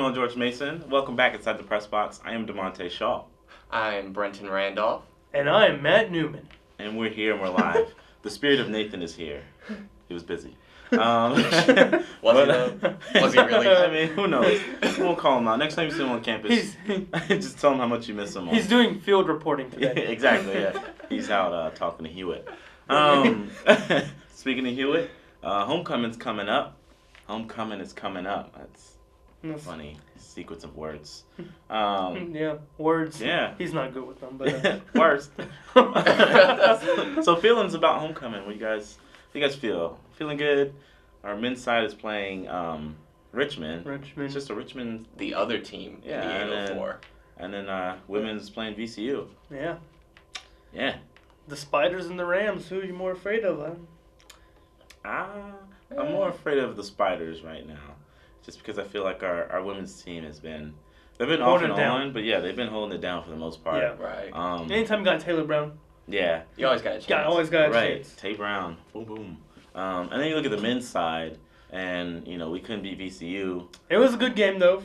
Noah George Mason. Welcome back inside the Pressbox. I am DeMonte Shaw. I'm Brenton Randolph. And I'm Matt Newman. And we're here and we're live. The spirit of Nathan is here. He was busy. Was he really? I mean, who knows? We won't call him out. Next time you see him on campus, just tell him how much you miss him. He's doing field reporting today. Yeah, exactly, yeah. He's out talking to Hewitt. Speaking of Hewitt, homecoming's coming up. Homecoming is coming up. That's funny sequence of words. Yeah, words. Yeah. He's not good with them, but worst. So feelings about homecoming. What do you guys feel? Feeling good? Our men's side is playing Richmond. It's just a Richmond. The other team in the 804. And then women's playing VCU. Yeah. Yeah. The Spiders and the Rams. Who are you more afraid of? I'm more afraid of the Spiders right now. Just because I feel like our women's team they've been off and on, but yeah, they've been holding it down for the most part. Yeah, right. Anytime you got Taylor Brown. Yeah. You always got a chance. Always got a right. chance. Tay Brown. Boom, boom. And then you look at the men's side, and, we couldn't beat VCU. It was a good game, though.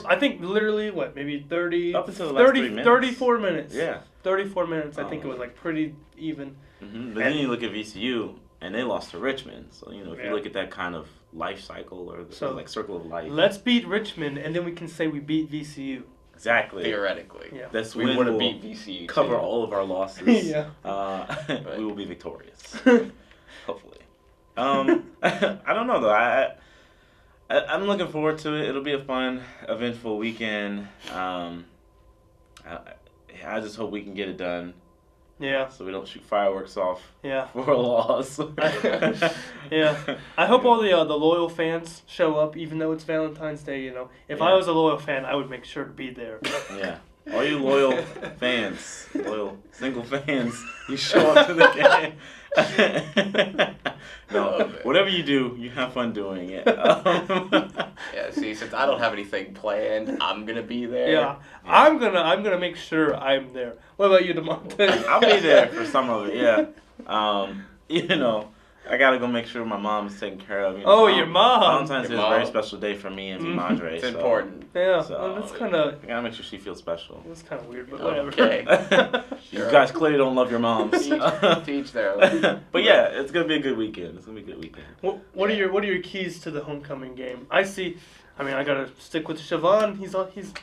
I think literally, maybe 30... Up until the last 3 minutes. 34 minutes. Yeah. 34 minutes. I think it was, pretty even. Mm-hmm. But then you look at VCU, and they lost to Richmond. So, if you look at that kind of life cycle or circle of life. Let's beat Richmond, and then we can say we beat VCU. Exactly. Theoretically. Yeah. This we would have beat VCU. Cover all of our losses. Yeah. We will be victorious. Hopefully. I don't know, though. I'm looking forward to it. It'll be a fun, eventful weekend. I just hope we can get it done. Yeah. So we don't shoot fireworks off for a loss. Yeah. I hope all the loyal fans show up, even though it's Valentine's Day. If I was a loyal fan, I would make sure to be there. Yeah. All you loyal fans, loyal single fans, you show up to the game. No, whatever you do, you have fun doing it. Yeah, see, since I don't have anything planned, I'm gonna be there. Yeah. I'm gonna make sure I'm there. What about you, DeMonte? I'll be there for some of it. Yeah. I gotta go make sure my mom's taken care of. Your mom. Valentine's Day is a very special day for me and Madre. It's important. Yeah. So that's kind of. I gotta make sure she feels special. That's kind of weird, but whatever. Okay. You guys clearly don't love your moms. Teach their. But yeah, it's gonna be a good weekend. What are your keys to the homecoming game? I gotta stick with Siobhan. Siobhan is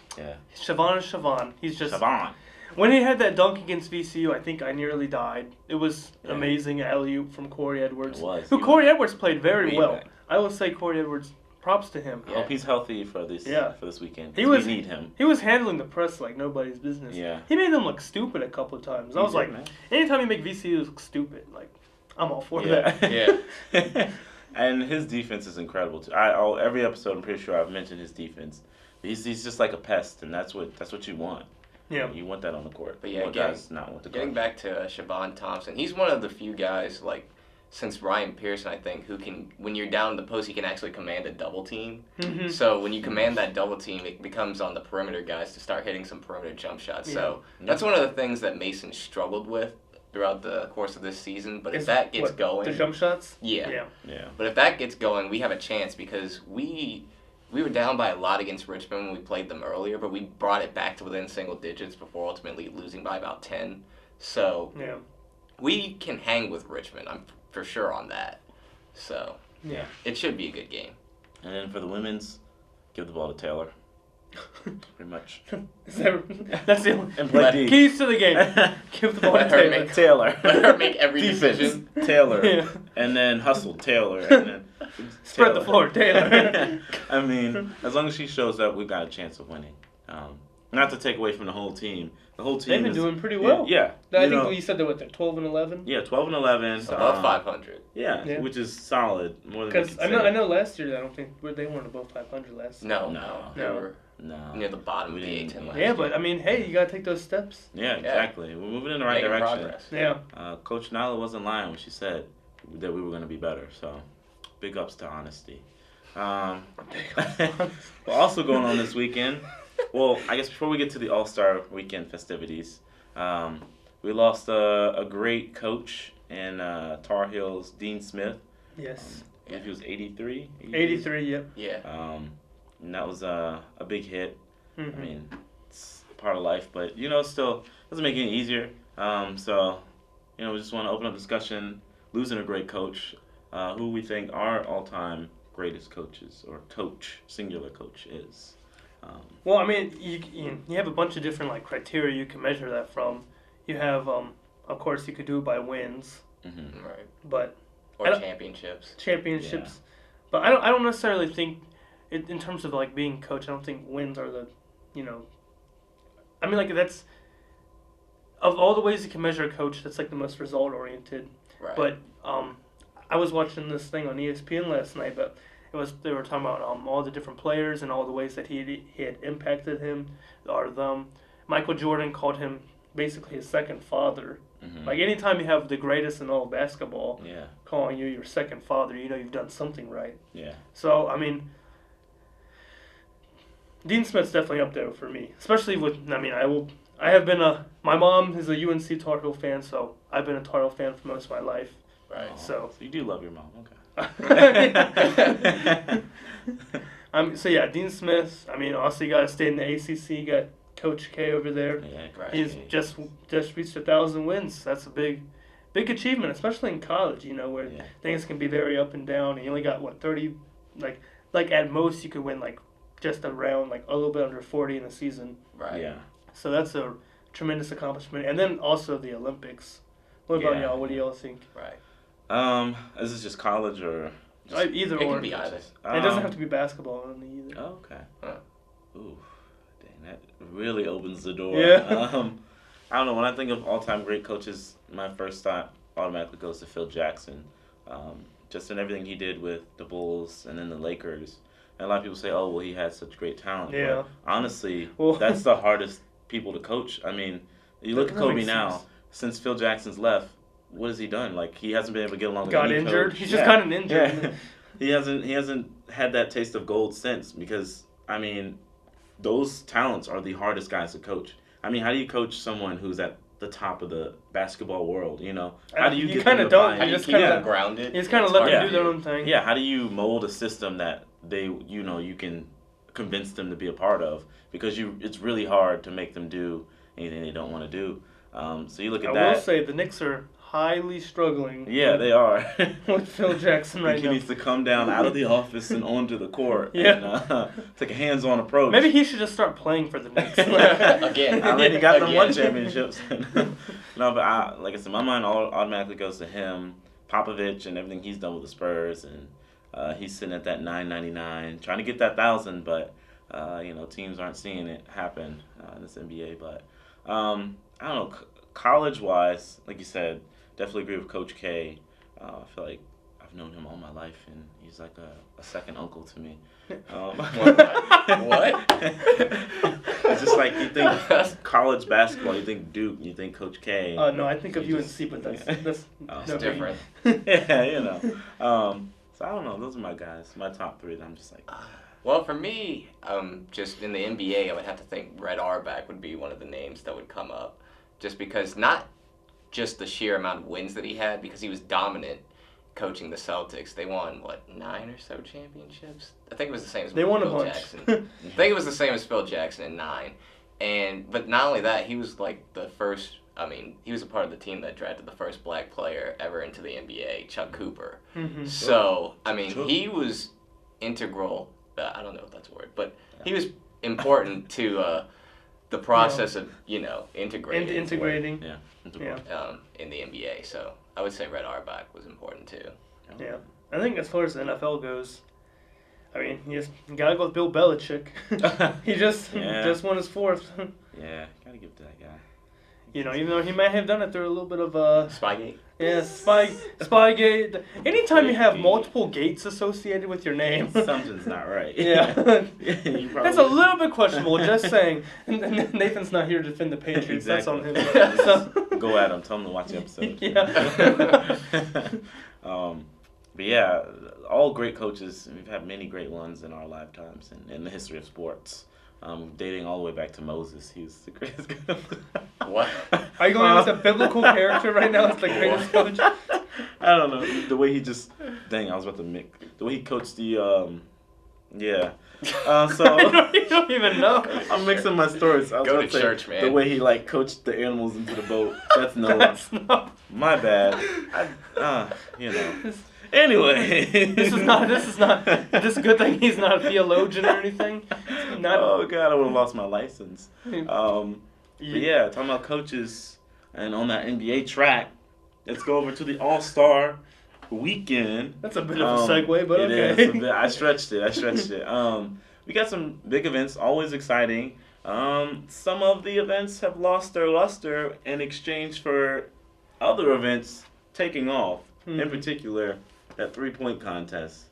Siobhan. He's just. Siobhan. When he had that dunk against VCU, I think I nearly died. It was amazing alley-oop from Corey Edwards. It was. Corey Edwards played very well. I will say Corey Edwards, props to him. I hope he's healthy for this weekend. We need him. He was handling the press like nobody's business. Yeah. He made them look stupid a couple of times. I was like, anytime you make VCU look stupid, I'm all for that. Yeah. And his defense is incredible too. Every episode, I'm pretty sure I've mentioned his defense. He's just like a pest, and that's what you want. Yeah. You want that on the court. But yeah, getting back to Siobhan Thompson, he's one of the few guys, since Ryan Pearson, I think, who can, when you're down in the post, he can actually command a double team. Mm-hmm. So when you command that double team, it becomes on the perimeter guys to start hitting some perimeter jump shots. Yeah. So that's one of the things that Mason struggled with throughout the course of this season. But if that gets going... The jump shots? Yeah. But if that gets going, we have a chance because we were down by a lot against Richmond when we played them earlier, but we brought it back to within single digits before ultimately losing by about 10. So we can hang with Richmond. I'm for sure on that. So it should be a good game. And then for the women's, give the ball to Taylor. Pretty much. That's the only keys to the game. Give the ball to Taylor. Let her make every decision. Taylor. And then hustle Taylor. And then spread the floor, Taylor. I mean, as long as she shows up, we've got a chance of winning. Not to take away from the whole team. The whole team they've been doing pretty well. Yeah. I think you said they're 12 and 11. Yeah, 12 and 11. Above 500. Yeah, which is solid. More than because I know last year I don't think they weren't above 500 last year. No. They were near the bottom of the A10 last year. Yeah, but hey, you gotta take those steps. Yeah, exactly. We're moving in the right direction. Progress. Yeah. Coach Nyla wasn't lying when she said that we were going to be better. So, big ups to honesty. Well, also going on this weekend. Well, I guess before we get to the All-Star weekend festivities, we lost a great coach in Tar Heels, Dean Smith. Yes. He was 83? 83, yep. Yeah. and that was a big hit. Mm-hmm. I mean, it's part of life, but it still doesn't make it any easier. So we just want to open up discussion. Losing a great coach, who we think our all-time greatest coaches or singular coach is. Well, I mean, you have a bunch of different like criteria you can measure that from. You have, of course, you could do it by wins, Mm-hmm. Right. but Or championships. championships. Yeah. But I don't necessarily think, in terms of like being coach, I don't think wins are the, I mean like that's, of all the ways you can measure a coach, that's like the most result oriented. Right. But I was watching this thing on ESPN last night, but they were talking about all the different players and all the ways that he had impacted him or them. Michael Jordan called him basically his second father. Mm-hmm. Like anytime you have the greatest in all of basketball Yeah. calling you your second father, you've done something right. Yeah. So I mean, Dean Smith's definitely up there for me, especially with. I mean, I have been my mom is a UNC Tar Heel fan, so I've been a Tar Heel fan for most of my life. Right. Oh, So you do love your mom, okay. So yeah, Dean Smith. I mean, also you got to stay in the ACC. You got Coach K over there. Yeah. Right. He's just reached 1,000 wins. That's a big achievement, especially in college. Where Yeah. things can be very up and down. And you only got 30, like at most you could win like just around like a little bit under 40 in a season. Right. Yeah. So that's a tremendous accomplishment. And then also the Olympics. What about Yeah. y'all? What do y'all think? Right. Is this just college or? Just, Either It or. can be either. It doesn't have to be basketball only either. Oh, okay. Huh. Ooh, dang, that really opens the door. Yeah. I don't know. When I think of all-time great coaches, my first thought automatically goes to Phil Jackson. Just in everything he did with the Bulls and then the Lakers. And a lot of people say, "Oh, well, he had such great talent." Yeah. But honestly, Well- that's the hardest people to coach. I mean, you look at That Kobe makes now. sense. Since Phil Jackson's left, what has he done? Like, he hasn't been able to get along with Got any injured. coach. He's just gotten injured. Yeah. He hasn't had that taste of gold since, because I mean, those talents are the hardest guys to coach. I mean, how do you coach someone who's at the top of the basketball world? How do you You get kinda them to don't. buy How in? do you just keep kinda- them grounded? You just kind of It's let hard them to do their own thing. Yeah, how do you mold a system that you can convince them to be a part of? Because it's really hard to make them do anything they don't want to do. So you look at I that. will say the Knicks are highly struggling. Yeah, they are. with Phil Jackson I right think he now. needs to come down out of the office and onto the court. Yeah. And, take a hands-on approach. Maybe he should just start playing for the Knicks. Again. I already got them one Again. championships. No, but like I said, my mind automatically goes to him, Popovich, and everything he's done with the Spurs, and he's sitting at that 999, trying to get that 1,000, but teams aren't seeing it happen in this NBA. But I don't know, college-wise, like you said, definitely agree with Coach K. I feel like I've known him all my life, and he's like a second uncle to me. What? It's just like you think college basketball, you think Duke, you think Coach K. No, I think of You UNC, just- but that's Oh, It's no, different. Yeah, So I don't know. Those are my guys, my top three. That I'm just like, Well, for me, just in the NBA, I would have to think Red Auerbach would be one of the names that would come up. Just because, not just the sheer amount of wins that he had, because he was dominant coaching the Celtics. They won, 9 or so championships? I think it was the same as They won a Phil bunch. Jackson. I think it was the same as Phil Jackson in 9. But not only that, he was like the first, he was a part of the team that drafted the first black player ever into the NBA, Chuck Cooper. Mhm. So, Sure. he was integral, I don't know if that's a word, but he was important to the process of, integrating. integrating. yeah. Yeah. In the NBA. So I would say Red Auerbach was important too. Yeah, I think as far as the NFL goes, you gotta go with Bill Belichick. He just won his 4th. Yeah, gotta give it to that guy. Even though he might have done it through a little bit of Spygate. Spygate. Anytime you have multiple gates associated with your name, Something's not right. yeah, You that's a little bit questionable. Just saying. And Nathan's not here to defend the Patriots. That's on him. Exactly. So, Go at him. Tell him to watch the episode. Yeah. But yeah, all great coaches. We've had many great ones in our lifetimes and in the history of sports. Dating all the way back to Moses, he was the greatest coach. What? Are you going with a biblical character right now as the greatest coach? I don't know, the way he just I was about to make the way he coached the Yeah. I So don't even know. I'm mixing my stories. I was Go about to say, church, man. The way he like coached the animals into the boat. That's Noah. That's no. My bad. You know. Anyway. This is not. This is a good thing he's not a theologian or anything. Not. Oh God, I would have lost my license. But Yeah. yeah, talking about coaches and on that NBA track, let's go over to the All-Star weekend. That's a bit of a segue, but it okay. is a bit. I stretched it. We got some big events, always exciting. Some of the events have lost their luster in exchange for other events taking off. In particular, that 3-point contest.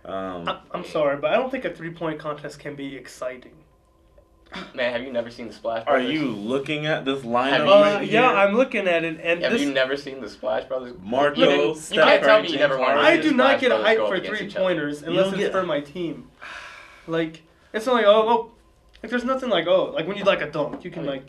I'm sorry, but I don't think a 3-point contest can be exciting. Man, have you never seen the Splash Are Brothers? you looking at this lineup Have you- right here? Yeah, I'm looking at it, and Have this. you never seen the Splash Brothers? Marco, You Steph can't tell Curry, me you never James wanted to Harden. I see do not Splash get Brothers hyped go up for against each 3-pointers You unless don't it's get- for my team. Like, it's not like there's nothing like when you like a dunk, you can like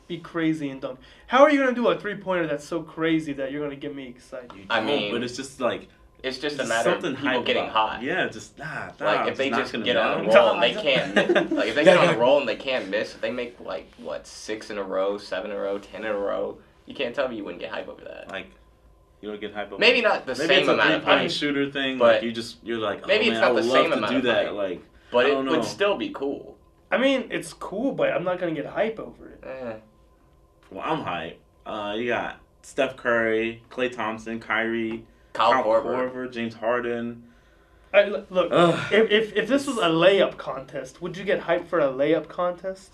be crazy and dunk. How are you gonna do a 3-pointer that's so crazy that you're gonna get me excited? I mean, but it's just like It's just a just matter of something people hype getting about- hot. Yeah, just Like if they it's not just gonna get be on a down. roll and they Nah. can't, like if they get on a roll and they can't miss, if they make like what 6 in a row, 7 in a row, 10 in a row, you can't tell me you wouldn't get hype over that. Like you don't get hype over Maybe not the Maybe same it's a amount of 3-point hype, shooter thing. but Like you're like, oh, maybe man, it's not I would the love same to amount do of that. hype. Like, but I it don't know. would still be cool. I mean, it's cool, but I'm not gonna get hype over it. Well, I'm hype. You got Steph Curry, Klay Thompson, Kyrie, Kyle Korver. James Harden. Look, Ugh. if this was a layup contest, would you get hyped for a layup contest?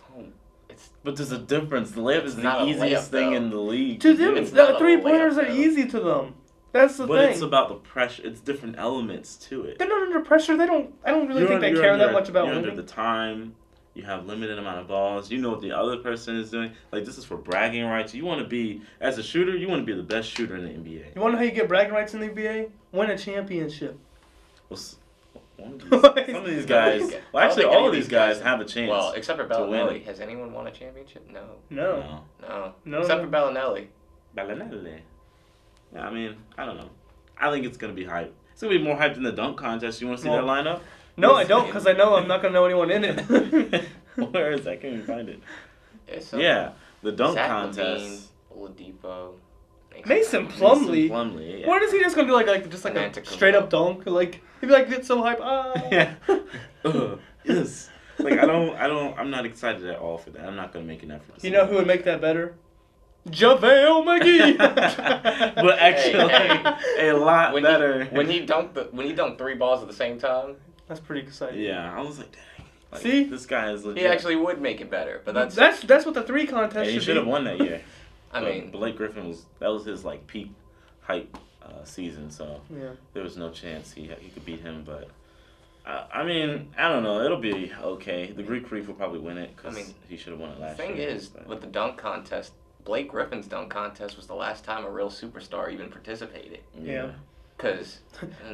But there's a difference. The layup is not the a easiest layup, thing though. in the league. To them, It's not the a 3-pointers layup, are though. easy to them. That's the But thing. it's about the pressure. It's different elements to it. They're not under pressure. I don't really think they care that much about you're winning. under the time. You have limited amount of balls. You know what the other person is doing. Like this is for bragging rights. You want to be as a shooter. You want to be the best shooter in the NBA. You want to know how you get bragging rights in the NBA? Win a championship. Well, some of these guys. Well, actually, all of these guys have a chance. Well, except for to win. Bellinelli. Has anyone won a championship? No. No. No. Except for Bellinelli. Bellinelli. Yeah, I mean, I don't know. I think it's gonna be hype. It's gonna be more hype than the dunk contest. You want to see Well, that lineup? No, I don't, because I know I'm not going to know anyone in it. Where is that? Can't even find it. It's Yeah, the dunk Zach contest. LaVine, Oladipo. Mason Plumlee. Mason Plumlee, yeah. What is he just going to do? Just like a Romantic straight up dunk? Like, he'd be like, it's so hype. Ah. Yeah. Ugh, yes. Like I'm not excited at all for that. I'm not gonna make an effort. To You know who would make that better? JaVale McGee. But actually, Hey, a lot when better. When he dunked 3 balls at the same time, That's pretty exciting. Yeah, I was like, dang. Like, See? this guy is legit. he actually would make it better. But that's That's what the 3 contest Yeah, he should should have be. won that year. I But mean, Blake Griffin was his like peak hype season, so Yeah. there was no chance he could beat him. But I mean, I don't know. It'll be okay. The Greek Freak will probably win it because he should have won it the last thing year. is, but- with the dunk contest, Blake Griffin's dunk contest was the last time a real superstar even participated. Yeah. Because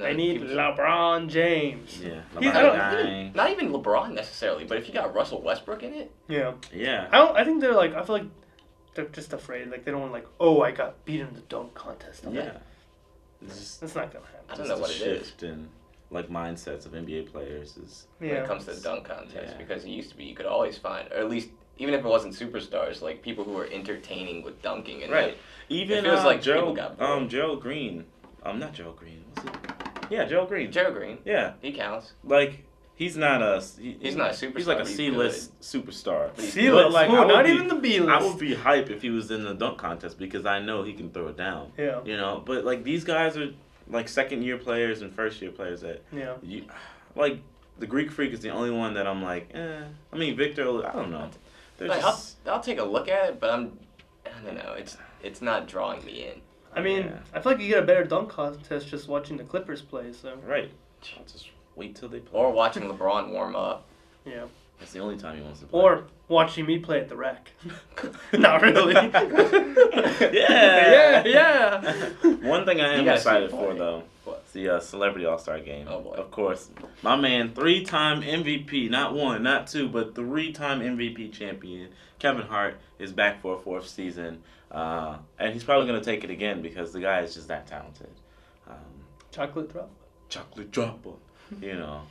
I need LeBron James. Yeah. He's- I don't LeBron even, not even LeBron necessarily, but if you got Russell Westbrook in it, Yeah. Yeah. I think they're like, I feel like they're just afraid. Like, they don't want like, oh, I got beat in the dunk contest. Yeah. It's just That's not going to happen. I don't just know a what it is. shift in like mindsets of NBA players is when it comes to the dunk contest, Yeah. because it used to be you could always find, or at least even if it wasn't superstars, like people who were entertaining with dunking and right. Even feels like people Gerald got bored. Gerald Green. Not Gerald Green. What's it? Yeah, Gerald Green. Joe Green, Yeah. he counts. Like he's not a He's not a superstar. He's like a but he's C-list superstar. C-list. But, like, Ooh, I would not be- even the B-list. I would be hype if he was in the dunk contest because I know he can throw it down. Yeah. You know, but like these guys are like second year players and first year players that Yeah. like the Greek Freak is the only one that I'm like, I mean Victor, I don't know. They're Like, just, I'll take a look at it, but I don't know. It's not drawing me in. I mean, Yeah. I feel like you get a better dunk contest just watching the Clippers play, so. right. I'll just wait till they play. Or watching LeBron warm up. Yeah. That's the only time he wants to play. Or watching me play at the rack. Not really. Yeah. Yeah. One thing I You am gotta see excited the for point. though, What? it's the Celebrity All-Star Game. Oh, boy. Of course, my man, 3-time MVP, not 1, not 2, but 3-time MVP champion, Kevin Hart is back for a 4th season, and he's probably gonna take it again because the guy is just that talented. Chocolate drop. Chocolate dropper, you know.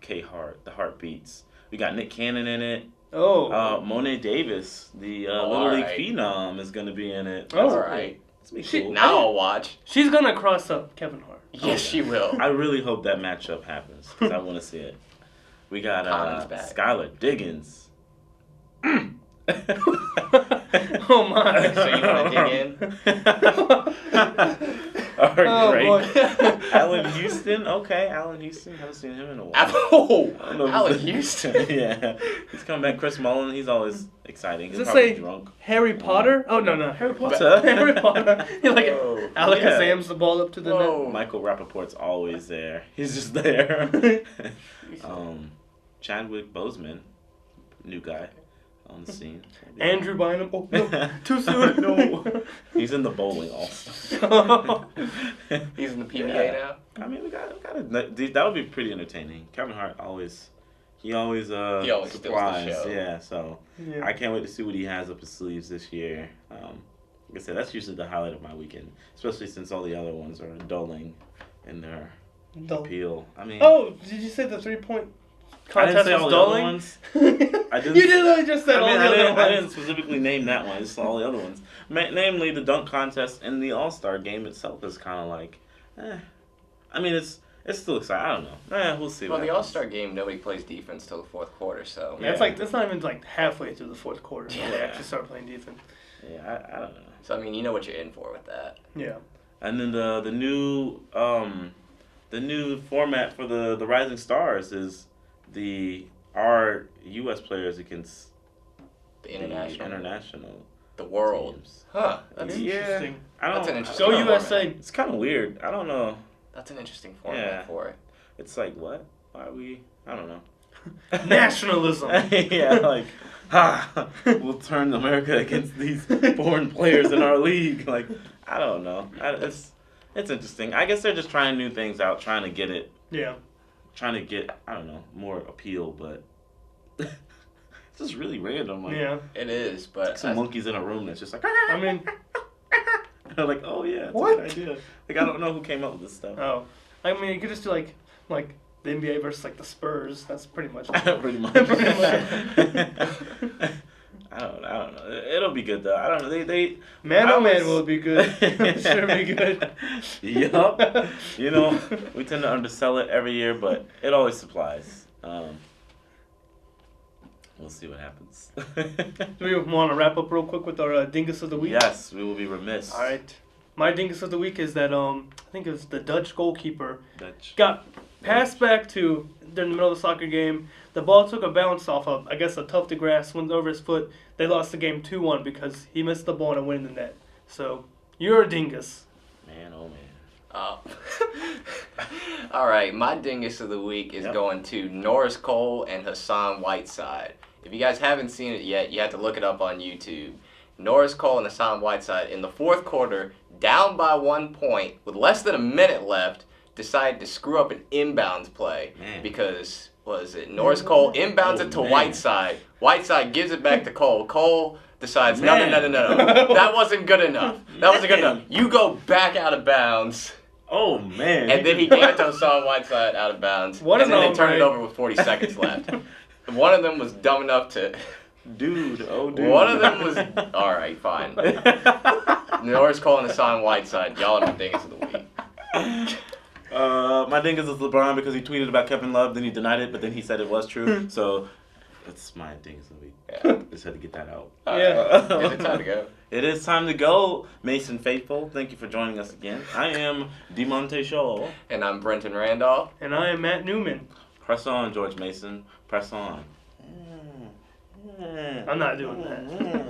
K Hart, the Heartbeats. We got Nick Cannon in it. Oh. Monet Davis, the Little League phenom, is going to be in it. Oh, all right. It's be cool. Now I'll watch. She's gonna cross up Kevin Hart. Yes, she will. I really hope that matchup happens because I want to see it. We got Skylar Diggins. Oh my! So you want to dig in? All right, Oh, great. boy. Alan Houston. Okay, Alan Houston. Haven't seen him in a while. Alan Houston. Yeah, he's coming back. Chris Mullen. He's always exciting. Does He's it probably say drunk. Harry Potter? Oh no, Harry Potter. Harry Potter. He like Whoa. Alakazam's the ball up to the Whoa. net. Michael Rappaport's always there. He's just there. Chadwick Boseman, new guy on the scene. Andrew Bynum. Oh no, too soon. No. He's in the bowling also. He's in the PBA now. I mean, we got that would be pretty entertaining. Kevin Hart he always steals the surprise. show. Yeah, so Yeah. I can't wait to see what he has up his sleeves this year. Like I said, that's usually the highlight of my weekend, especially since all the other ones are dulling in their appeal. I mean, Oh, did you say the 3-point I didn't contest say all was the other dulling? ones. You literally just said all the other ones. I didn't specifically name that one. I just saw all the other ones. Namely, the dunk contest and the All-Star game itself is kind of like, I mean, it's still exciting. I don't know. We'll see. Well, what the happens. All-Star game, nobody plays defense till the fourth quarter, so. Yeah, it's not even like halfway through the fourth quarter until they Yeah. actually start playing defense. Yeah, I don't know. So, I mean, you know what you're in for with that. Yeah. And then the new format for the Rising Stars is our U.S. players against The international. the The world. teams. Huh. That's Interesting. That's an interesting Go format. USA. It's kind of weird. I don't know. That's an interesting format Yeah. for it. It's like, what? Why are we? I don't know. Nationalism. Yeah, like, we'll turn America against these foreign players in our league. Like, I don't know. It's interesting. I guess they're just trying new things out, trying to get, I don't know, more appeal, but it's just really random. Like, Yeah. It is, but. some monkeys in a room that's just like, I mean, and they're like, oh yeah, that's What? a good idea. Like, I don't know who came up with this stuff. oh, I mean, you could just do like the NBA versus like the Spurs. That's pretty much. Pretty much. Pretty much. I don't know. It'll be good though. I don't know. They Man, I oh man, always- will it be good. Sure be good. Yup. You know, we tend to undersell it every year, but it always supplies. We'll see what happens. Do we want to wrap up real quick with our Dingus of the week? Yes, we will be remiss. All right. My Dingus of the week is that I think it was the Dutch goalkeeper Dutch. got passed back to during the middle of the soccer game. The ball took a bounce off of, I guess, a tufted grass, went over his foot. They lost the game 2-1 because he missed the ball and it went in the net. So, you're a dingus. Man, oh man. Oh. All right, my dingus of the week is going to Norris Cole and Hassan Whiteside. If you guys haven't seen it yet, you have to look it up on YouTube. Norris Cole and Hassan Whiteside in the fourth quarter, down by 1 point with less than a minute left, decided to screw up an inbounds play because Norris Cole inbounds it to Whiteside. Whiteside gives it back to Cole. Cole decides, no. That wasn't good enough. That wasn't good enough. You go back out of bounds. Oh man. And then he gave it to Hassan Whiteside out of bounds. What and then an they turned it hombre. over with 40 seconds left. One of them was dumb enough to... Dude. One of them was... All right, fine. Norris Cole and Hassan Whiteside. Y'all are my dingus of the week. My dingus is LeBron because he tweeted about Kevin Love, then he denied it, but then he said it was true. So that's my dingus of the week. Yeah. Just had to get that out. Yeah. Is it time to go? It is time to go, Mason Faithful. Thank you for joining us again. I am DeMonte Shaw. And I'm Brenton Randolph. And I am Matt Newman. Press on, George Mason. Press on. I'm not doing that.